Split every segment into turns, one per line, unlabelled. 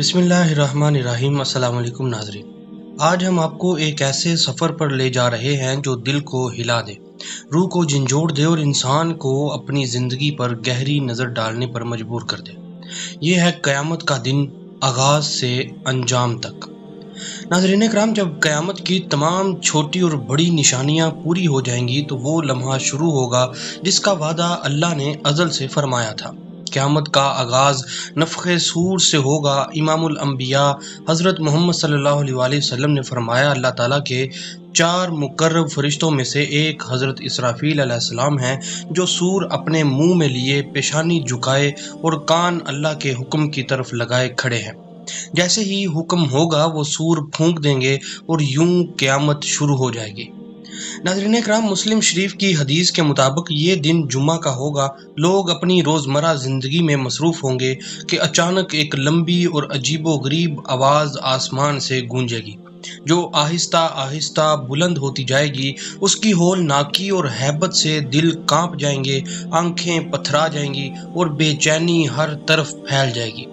بسم اللہ الرحمن الرحیم۔ السلام علیکم ناظرین، آج ہم آپ کو ایک ایسے سفر پر لے جا رہے ہیں جو دل کو ہلا دے، روح کو جھنجھوڑ دے اور انسان کو اپنی زندگی پر گہری نظر ڈالنے پر مجبور کر دے۔ یہ ہے قیامت کا دن، آغاز سے انجام تک۔ ناظرین کرام، جب قیامت کی تمام چھوٹی اور بڑی نشانیاں پوری ہو جائیں گی تو وہ لمحہ شروع ہوگا جس کا وعدہ اللہ نے ازل سے فرمایا تھا۔ قیامت کا آغاز نفخ صور سے ہوگا۔ امام الانبیاء حضرت محمد صلی اللہ علیہ وآلہ وسلم نے فرمایا، اللہ تعالیٰ کے 4 مقرب فرشتوں میں سے ایک حضرت اسرافیل علیہ السلام ہیں جو سور اپنے منہ میں لیے پیشانی جھکائے اور کان اللہ کے حکم کی طرف لگائے کھڑے ہیں۔ جیسے ہی حکم ہوگا وہ سور پھونک دیں گے اور یوں قیامت شروع ہو جائے گی۔ ناظرین اکرام، مسلم شریف کی حدیث کے مطابق یہ دن جمعہ کا ہوگا۔ لوگ اپنی روزمرہ زندگی میں مصروف ہوں گے کہ اچانک ایک لمبی اور عجیب و غریب آواز آسمان سے گونجے گی جو آہستہ آہستہ بلند ہوتی جائے گی۔ اس کی ہولناکی اور ہیبت سے دل کانپ جائیں گے، آنکھیں پتھرا جائیں گی اور بے چینی ہر طرف پھیل جائے گی۔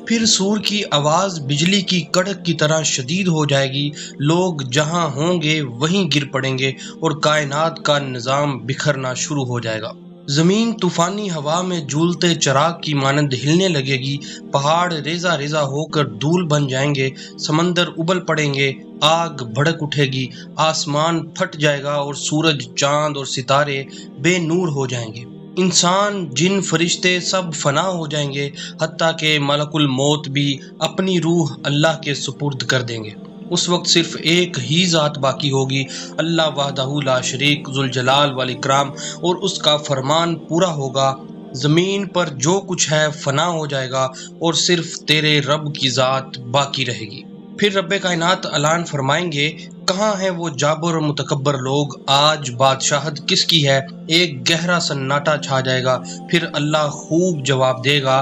پھر سور کی آواز بجلی کی کڑک کی طرح شدید ہو جائے گی، لوگ جہاں ہوں گے وہیں گر پڑیں گے اور کائنات کا نظام بکھرنا شروع ہو جائے گا۔ زمین طوفانی ہوا میں جھولتے چراغ کی مانند ہلنے لگے گی، پہاڑ ریزہ ریزہ ہو کر دھول بن جائیں گے، سمندر ابل پڑیں گے، آگ بھڑک اٹھے گی، آسمان پھٹ جائے گا اور سورج، چاند اور ستارے بے نور ہو جائیں گے۔ انسان، جن، فرشتے سب فنا ہو جائیں گے، حتیٰ کہ ملک الموت بھی اپنی روح اللہ کے سپرد کر دیں گے۔ اس وقت صرف ایک ہی ذات باقی ہوگی، اللہ وحدہ لا شریک ذوالجلال والاکرام، اور اس کا فرمان پورا ہوگا۔ زمین پر جو کچھ ہے فنا ہو جائے گا اور صرف تیرے رب کی ذات باقی رہے گی۔ پھر رب کائنات اعلان فرمائیں گے، کہاں ہیں وہ جابر اور متکبر لوگ، آج بادشاہت کس کی ہے؟ ایک گہرا سناٹا چھا جائے گا، پھر اللہ خوب جواب دے گا،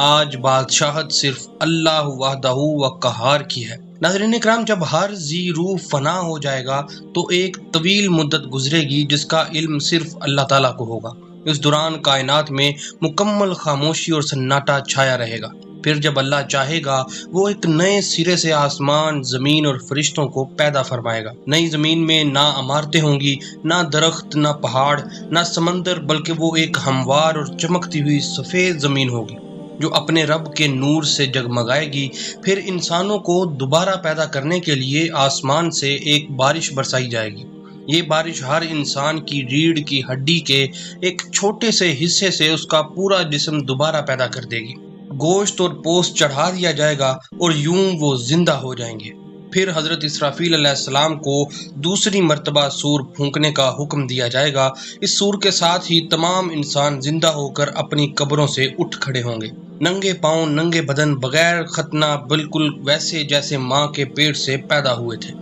آج بادشاہت صرف اللہ وحدہ و قہار کی ہے۔ ناظرین اکرام، جب ہر ذی روح فنا ہو جائے گا تو ایک طویل مدت گزرے گی جس کا علم صرف اللہ تعالیٰ کو ہوگا۔ اس دوران کائنات میں مکمل خاموشی اور سناٹا چھایا رہے گا۔ پھر جب اللہ چاہے گا وہ ایک نئے سرے سے آسمان، زمین اور فرشتوں کو پیدا فرمائے گا۔ نئی زمین میں نہ عمارتیں ہوں گی، نہ درخت، نہ پہاڑ، نہ سمندر، بلکہ وہ ایک ہموار اور چمکتی ہوئی سفید زمین ہوگی جو اپنے رب کے نور سے جگمگائے گی۔ پھر انسانوں کو دوبارہ پیدا کرنے کے لیے آسمان سے ایک بارش برسائی جائے گی۔ یہ بارش ہر انسان کی ریڑھ کی ہڈی کے ایک چھوٹے سے حصے سے اس کا پورا جسم دوبارہ پیدا کر دے گی۔ گوشت اور پوست چڑھا دیا جائے گا اور یوں وہ زندہ ہو جائیں گے۔ پھر حضرت اسرافیل علیہ السلام کو دوسری مرتبہ سور پھونکنے کا حکم دیا جائے گا۔ اس سور کے ساتھ ہی تمام انسان زندہ ہو کر اپنی قبروں سے اٹھ کھڑے ہوں گے، ننگے پاؤں، ننگے بدن، بغیر ختنہ، بالکل ویسے جیسے ماں کے پیٹ سے پیدا ہوئے تھے۔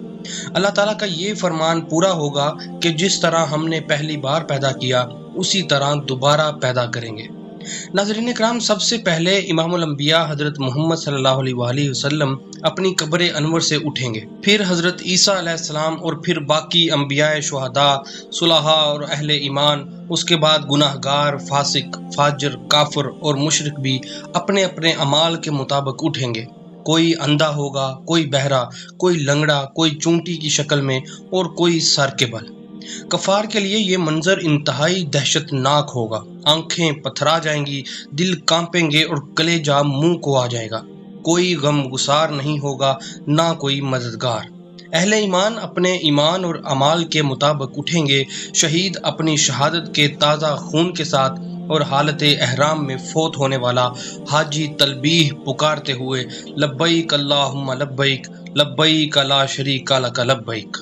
اللہ تعالیٰ کا یہ فرمان پورا ہوگا کہ جس طرح ہم نے پہلی بار پیدا کیا اسی طرح دوبارہ پیدا کریں گے۔ ناظرین اکرام، سب سے پہلے امام الانبیاء حضرت محمد صلی اللہ علیہ وآلہ وسلم اپنی قبر انور سے اٹھیں گے، پھر حضرت عیسیٰ علیہ السلام اور پھر باقی انبیاء، شہداء، صلحاء اور اہل ایمان۔ اس کے بعد گناہ گار، فاسق، فاجر، کافر اور مشرک بھی اپنے اپنے اعمال کے مطابق اٹھیں گے۔ کوئی اندھا ہوگا، کوئی بہرا، کوئی لنگڑا، کوئی چونٹی کی شکل میں اور کوئی سر کے بل۔ کفار کے لیے یہ منظر انتہائی دہشت ناک ہوگا، آنکھیں پتھرا جائیں گی، دل کانپیں گے اور کلیجہ منہ کو آ جائے گا۔ کوئی غم گسار نہیں ہوگا، نہ کوئی مددگار۔ اہل ایمان اپنے ایمان اور اعمال کے مطابق اٹھیں گے، شہید اپنی شہادت کے تازہ خون کے ساتھ، اور حالت احرام میں فوت ہونے والا حاجی تلبیح پکارتے ہوئے، لبیک اللہم لبیک، لبیک لا شریک لک لبیک۔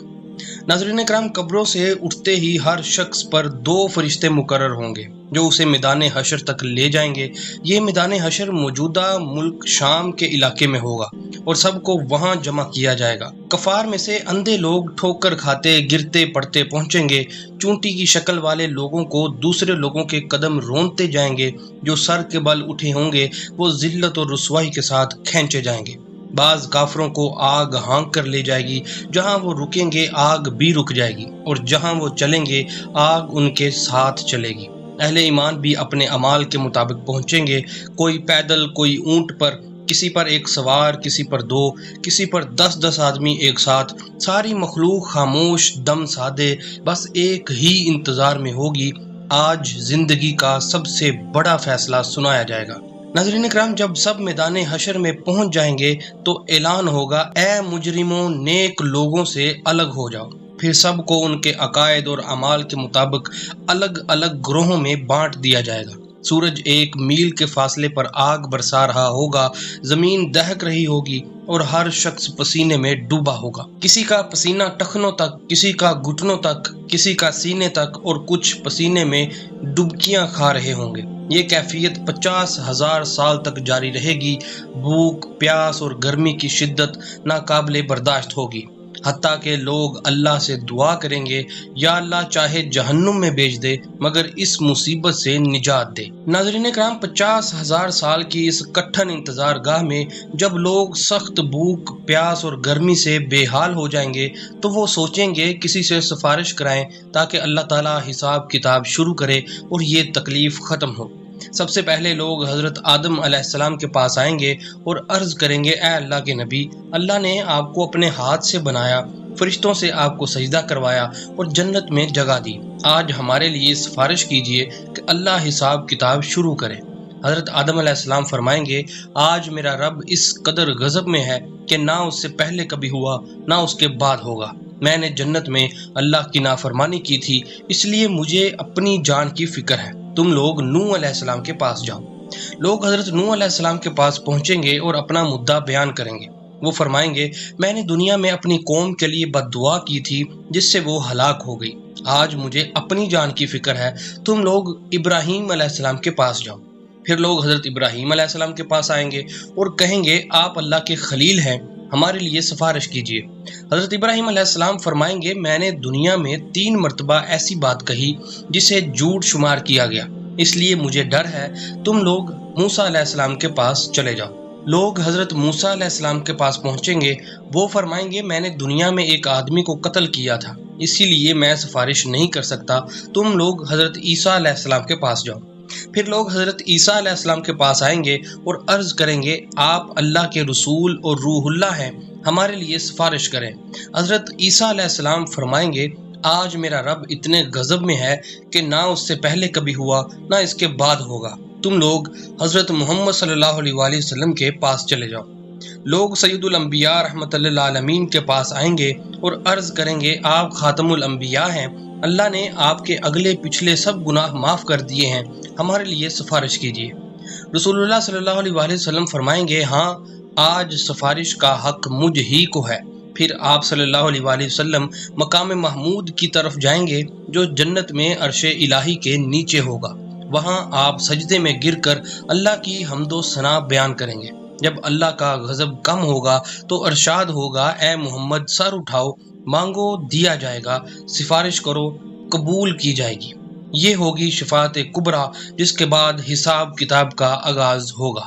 ناظرین اکرام، قبروں سے اٹھتے ہی ہر شخص پر 2 فرشتے مقرر ہوں گے جو اسے میدان حشر تک لے جائیں گے۔ یہ میدان حشر موجودہ ملک شام کے علاقے میں ہوگا اور سب کو وہاں جمع کیا جائے گا۔ کفار میں سے اندھے لوگ ٹھوکر کھاتے، گرتے پڑتے پہنچیں گے۔ چونٹی کی شکل والے لوگوں کو دوسرے لوگوں کے قدم رونتے جائیں گے۔ جو سر کے بل اٹھے ہوں گے وہ ذلت اور رسوائی کے ساتھ کھینچے جائیں گے۔ بعض کافروں کو آگ ہانک کر لے جائے گی، جہاں وہ رکیں گے آگ بھی رک جائے گی، اور جہاں وہ چلیں گے آگ ان کے ساتھ چلے گی۔ اہل ایمان بھی اپنے اعمال کے مطابق پہنچیں گے، کوئی پیدل، کوئی اونٹ پر، کسی پر ایک سوار، کسی پر دو، کسی پر 10 آدمی ایک ساتھ، ساری مخلوق خاموش دم سادے بس ایک ہی انتظار میں ہوگی، آج زندگی کا سب سے بڑا فیصلہ سنایا جائے گا۔ ناظرین اکرام، جب سب میدان حشر میں پہنچ جائیں گے تو اعلان ہوگا، اے مجرموں، نیک لوگوں سے الگ ہو جاؤ۔ پھر سب کو ان کے عقائد اور اعمال کے مطابق الگ الگ گروہوں میں بانٹ دیا جائے گا۔ سورج 1 میل کے فاصلے پر آگ برسا رہا ہوگا، زمین دہک رہی ہوگی اور ہر شخص پسینے میں ڈوبا ہوگا۔ کسی کا پسینہ ٹخنوں تک، کسی کا گھٹنوں تک، کسی کا سینے تک، اور کچھ پسینے میں ڈبکیاں کھا رہے ہوں گے۔ یہ کیفیت 50,000 سال تک جاری رہے گی۔ بھوک، پیاس اور گرمی کی شدت ناقابل برداشت ہوگی، حتیٰ کہ لوگ اللہ سے دعا کریں گے، یا اللہ چاہے جہنم میں بھیج دے مگر اس مصیبت سے نجات دے۔ ناظرین کرام، 50,000 سال کی اس کٹھن انتظار گاہ میں جب لوگ سخت بھوک، پیاس اور گرمی سے بے حال ہو جائیں گے تو وہ سوچیں گے کسی سے سفارش کرائیں تاکہ اللہ تعالیٰ حساب کتاب شروع کرے اور یہ تکلیف ختم ہو۔ سب سے پہلے لوگ حضرت آدم علیہ السلام کے پاس آئیں گے اور عرض کریں گے، اے اللہ کے نبی، اللہ نے آپ کو اپنے ہاتھ سے بنایا، فرشتوں سے آپ کو سجدہ کروایا اور جنت میں جگہ دی، آج ہمارے لیے سفارش کیجئے کہ اللہ حساب کتاب شروع کرے۔ حضرت آدم علیہ السلام فرمائیں گے، آج میرا رب اس قدر غضب میں ہے کہ نہ اس سے پہلے کبھی ہوا نہ اس کے بعد ہوگا۔ میں نے جنت میں اللہ کی نافرمانی کی تھی، اس لیے مجھے اپنی جان کی فکر ہے۔ تم لوگ نوح علیہ السلام کے پاس جاؤ۔ لوگ حضرت نوح علیہ السلام کے پاس پہنچیں گے اور اپنا مدعا بیان کریں گے۔ وہ فرمائیں گے، میں نے دنیا میں اپنی قوم کے لیے بد دعا کی تھی جس سے وہ ہلاک ہو گئی، آج مجھے اپنی جان کی فکر ہے، تم لوگ ابراہیم علیہ السلام کے پاس جاؤ۔ پھر لوگ حضرت ابراہیم علیہ السلام کے پاس آئیں گے اور کہیں گے، آپ اللہ کے خلیل ہیں، ہمارے لیے سفارش کیجیے۔ حضرت ابراہیم علیہ السلام فرمائیں گے، میں نے دنیا میں 3 مرتبہ ایسی بات کہی جسے جھوٹ شمار کیا گیا، اس لیے مجھے ڈر ہے، تم لوگ موسیٰ علیہ السلام کے پاس چلے جاؤ۔ لوگ حضرت موسیٰ علیہ السلام کے پاس پہنچیں گے، وہ فرمائیں گے، میں نے دنیا میں ایک آدمی کو قتل کیا تھا، اسی لیے میں سفارش نہیں کر سکتا، تم لوگ حضرت عیسیٰ علیہ السلام کے پاس جاؤ۔ پھر لوگ حضرت عیسیٰ علیہ السلام کے پاس آئیں گے اور عرض کریں گے، آپ اللہ کے رسول اور روح اللہ ہیں، ہمارے لیے سفارش کریں۔ حضرت عیسیٰ علیہ السلام فرمائیں گے، آج میرا رب اتنے غضب میں ہے کہ نہ اس سے پہلے کبھی ہوا نہ اس کے بعد ہوگا، تم لوگ حضرت محمد صلی اللہ علیہ وآلہ وسلم کے پاس چلے جاؤ۔ لوگ سید الانبیاء رحمۃ اللہ عالمین کے پاس آئیں گے اور عرض کریں گے، آپ خاتم الانبیاء ہیں، اللہ نے آپ کے اگلے پچھلے سب گناہ معاف کر دیے ہیں، ہمارے لیے سفارش کیجیے۔ رسول اللہ صلی اللہ علیہ وآلہ وسلم فرمائیں گے، ہاں، آج سفارش کا حق مجھ ہی کو ہے۔ پھر آپ صلی اللہ علیہ وآلہ وسلم مقام محمود کی طرف جائیں گے جو جنت میں عرش الہی کے نیچے ہوگا، وہاں آپ سجدے میں گر کر اللہ کی حمد و ثنا بیان کریں گے۔ جب اللہ کا غضب کم ہوگا تو ارشاد ہوگا، اے محمد، سر اٹھاؤ، مانگو دیا جائے گا، سفارش کرو قبول کی جائے گی۔ یہ ہوگی شفاعت کبریٰ، جس کے بعد حساب کتاب کا آغاز ہوگا۔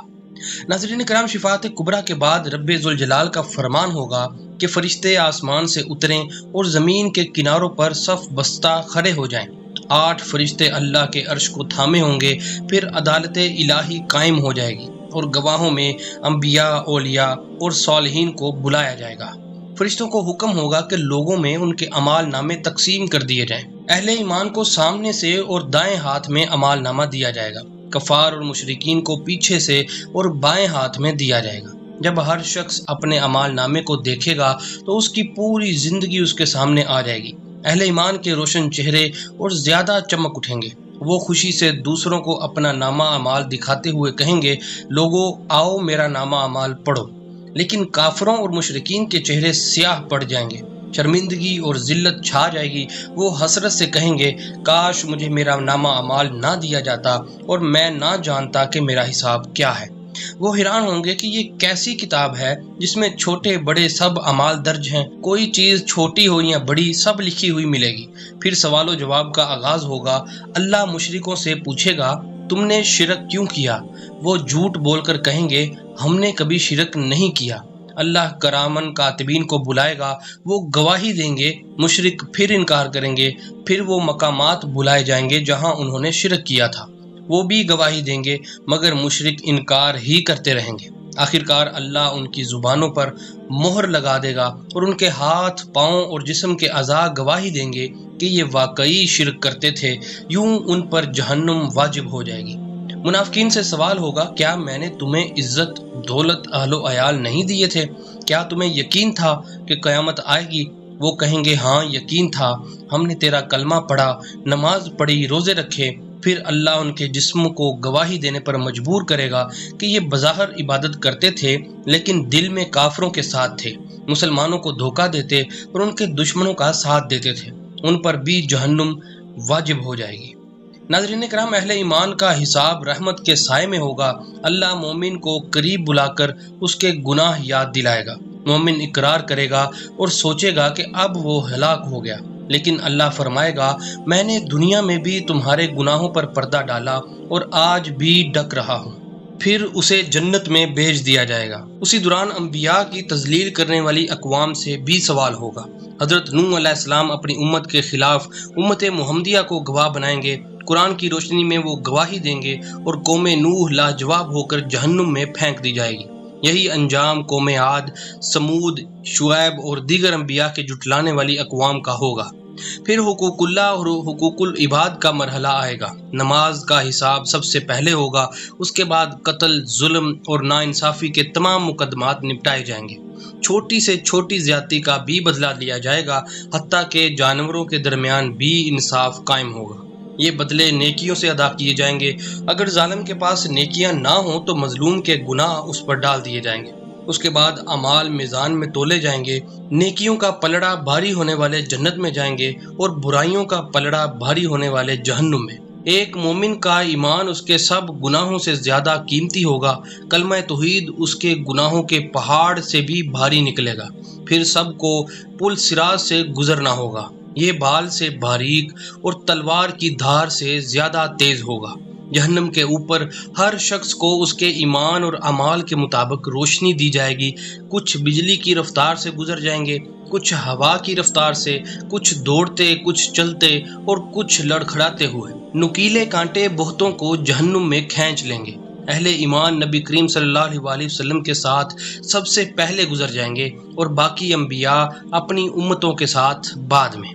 ناظرین کرام، شفاعت کبریٰ کے بعد رب ذوالجلال کا فرمان ہوگا کہ فرشتے آسمان سے اتریں اور زمین کے کناروں پر صف بستہ کھڑے ہو جائیں۔ 8 فرشتے اللہ کے عرش کو تھامے ہوں گے، پھر عدالت الہی قائم ہو جائے گی اور گواہوں میں انبیاء، اولیاء اور صالحین کو بلایا جائے گا۔ فرشتوں کو حکم ہوگا کہ لوگوں میں ان کے اعمال نامے تقسیم کر دیے جائیں۔ اہل ایمان کو سامنے سے اور دائیں ہاتھ میں اعمال نامہ دیا جائے گا، کفار اور مشرکین کو پیچھے سے اور بائیں ہاتھ میں دیا جائے گا۔ جب ہر شخص اپنے اعمال نامے کو دیکھے گا تو اس کی پوری زندگی اس کے سامنے آ جائے گی۔ اہل ایمان کے روشن چہرے اور زیادہ چمک اٹھیں گے، وہ خوشی سے دوسروں کو اپنا نامہ اعمال دکھاتے ہوئے کہیں گے، لوگو آؤ میرا نامہ اعمال پڑھو۔ لیکن کافروں اور مشرکین کے چہرے سیاہ پڑ جائیں گے، شرمندگی اور ذلت چھا جائے گی، وہ حسرت سے کہیں گے، کاش مجھے میرا نامہ اعمال نہ دیا جاتا اور میں نہ جانتا کہ میرا حساب کیا ہے۔ وہ حیران ہوں گے کہ یہ کیسی کتاب ہے جس میں چھوٹے بڑے سب اعمال درج ہیں، کوئی چیز چھوٹی ہو یا بڑی سب لکھی ہوئی ملے گی۔ پھر سوال و جواب کا آغاز ہوگا، اللہ مشرکوں سے پوچھے گا، تم نے شرک کیوں کیا؟ وہ جھوٹ بول کر کہیں گے، ہم نے کبھی شرک نہیں کیا۔ اللہ کرامن کاتبین کو بلائے گا، وہ گواہی دیں گے، مشرک پھر انکار کریں گے، پھر وہ مقامات بلائے جائیں گے جہاں انہوں نے شرک کیا تھا، وہ بھی گواہی دیں گے، مگر مشرک انکار ہی کرتے رہیں گے۔ آخرکار اللہ ان کی زبانوں پر مہر لگا دے گا اور ان کے ہاتھ، پاؤں اور جسم کے اعضاء گواہی دیں گے کہ یہ واقعی شرک کرتے تھے، یوں ان پر جہنم واجب ہو جائے گی۔ منافقین سے سوال ہوگا، کیا میں نے تمہیں عزت، دولت، اہل و عیال نہیں دیے تھے؟ کیا تمہیں یقین تھا کہ قیامت آئے گی؟ وہ کہیں گے، ہاں یقین تھا، ہم نے تیرا کلمہ پڑھا، نماز پڑھی، روزے رکھے۔ پھر اللہ ان کے جسم کو گواہی دینے پر مجبور کرے گا کہ یہ بظاہر عبادت کرتے تھے لیکن دل میں کافروں کے ساتھ تھے، مسلمانوں کو دھوکہ دیتے اور ان کے دشمنوں کا ساتھ دیتے تھے۔ ان پر بھی جہنم واجب ہو جائے گی۔ ناظرین کرام، اہل ایمان کا حساب رحمت کے سائے میں ہوگا۔ اللہ مومن کو قریب بلا کر اس کے گناہ یاد دلائے گا۔ مومن اقرار کرے گا اور سوچے گا کہ اب وہ ہلاک ہو گیا، لیکن اللہ فرمائے گا، میں نے دنیا میں بھی تمہارے گناہوں پر پردہ ڈالا اور آج بھی ڈک رہا ہوں۔ پھر اسے جنت میں بھیج دیا جائے گا۔ اسی دوران انبیاء کی تذلیل کرنے والی اقوام سے بھی سوال ہوگا۔ حضرت نوح علیہ السلام اپنی امت کے خلاف امت محمدیہ کو گواہ بنائیں گے۔ قرآن کی روشنی میں وہ گواہی دیں گے اور قوم نوح لاجواب ہو کر جہنم میں پھینک دی جائے گی۔ یہی انجام قوم عاد، سمود، شعیب اور دیگر انبیاء کے جھٹلانے والی اقوام کا ہوگا۔ پھر حقوق اللہ اور حقوق العباد کا مرحلہ آئے گا۔ نماز کا حساب سب سے پہلے ہوگا، اس کے بعد قتل، ظلم اور ناانصافی کے تمام مقدمات نپٹائے جائیں گے۔ چھوٹی سے چھوٹی زیادتی کا بھی بدلہ لیا جائے گا، حتیٰ کہ جانوروں کے درمیان بھی انصاف قائم ہوگا۔ یہ بدلے نیکیوں سے ادا کیے جائیں گے۔ اگر ظالم کے پاس نیکیاں نہ ہوں تو مظلوم کے گناہ اس پر ڈال دیے جائیں گے۔ اس کے بعد اعمال میزان میں تولے جائیں گے۔ نیکیوں کا پلڑا بھاری ہونے والے جنت میں جائیں گے اور برائیوں کا پلڑا بھاری ہونے والے جہنم میں۔ ایک مومن کا ایمان اس کے سب گناہوں سے زیادہ قیمتی ہوگا۔ کلمہ توحید اس کے گناہوں کے پہاڑ سے بھی بھاری نکلے گا۔ پھر سب کو پل صراط سے گزرنا ہوگا۔ یہ بال سے باریک اور تلوار کی دھار سے زیادہ تیز ہوگا۔ جہنم کے اوپر ہر شخص کو اس کے ایمان اور اعمال کے مطابق روشنی دی جائے گی۔ کچھ بجلی کی رفتار سے گزر جائیں گے، کچھ ہوا کی رفتار سے، کچھ دوڑتے، کچھ چلتے اور کچھ لڑکھڑاتے ہوئے۔ نکیلے کانٹے بہتوں کو جہنم میں کھینچ لیں گے۔ اہل ایمان نبی کریم صلی اللہ علیہ وسلم کے ساتھ سب سے پہلے گزر جائیں گے اور باقی انبیاء اپنی امتوں کے ساتھ بعد میں۔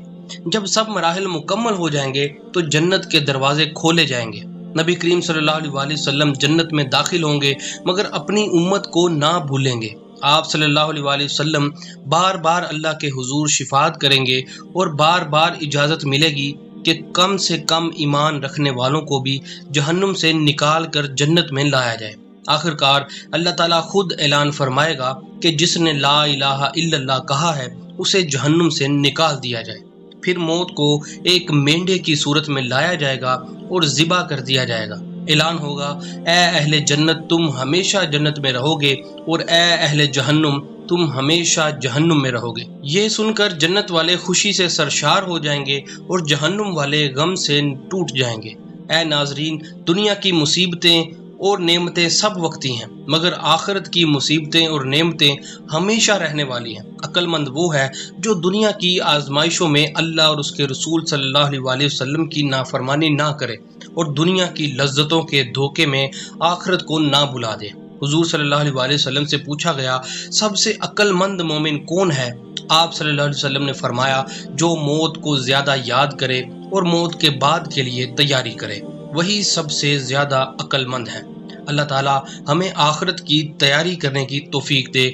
جب سب مراحل مکمل ہو جائیں گے تو جنت کے دروازے کھولے جائیں گے۔ نبی کریم صلی اللہ علیہ وسلم جنت میں داخل ہوں گے مگر اپنی امت کو نہ بھولیں گے۔ آپ صلی اللہ علیہ وسلم بار بار اللہ کے حضور شفاعت کریں گے اور بار بار اجازت ملے گی کہ کم سے کم ایمان رکھنے والوں کو بھی جہنم سے نکال کر جنت میں لایا جائے۔ آخرکار اللہ تعالیٰ خود اعلان فرمائے گا کہ جس نے لا الہ الا اللہ کہا ہے اسے جہنم سے نکال دیا جائے۔ پھر موت کو ایک مینڈے کی صورت میں لایا جائے گا اور ذبح کر دیا جائے گا۔ اعلان ہوگا، اے اہل جنت تم ہمیشہ جنت میں رہو گے اور اے اہل جہنم تم ہمیشہ جہنم میں رہو گے۔ یہ سن کر جنت والے خوشی سے سرشار ہو جائیں گے اور جہنم والے غم سے ٹوٹ جائیں گے۔ اے ناظرین، دنیا کی مصیبتیں اور نعمتیں سب وقتی ہیں مگر آخرت کی مصیبتیں اور نعمتیں ہمیشہ رہنے والی ہیں۔ عقل مند وہ ہے جو دنیا کی آزمائشوں میں اللہ اور اس کے رسول صلی اللہ علیہ وسلم کی نافرمانی نہ کرے اور دنیا کی لذتوں کے دھوکے میں آخرت کو نہ بلا دے۔ حضور صلی اللہ علیہ وسلم سے پوچھا گیا، سب سے عقل مند مومن کون ہے؟ آپ صلی اللہ علیہ وسلم نے فرمایا، جو موت کو زیادہ یاد کرے اور موت کے بعد کے لیے تیاری کرے، وہی سب سے زیادہ عقل مند ہے۔ اللہ تعالیٰ ہمیں آخرت کی تیاری کرنے کی توفیق دے،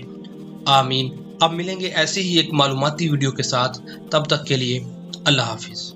آمین۔ اب ملیں گے ایسے ہی ایک معلوماتی ویڈیو کے ساتھ، تب تک کے لیے اللہ حافظ۔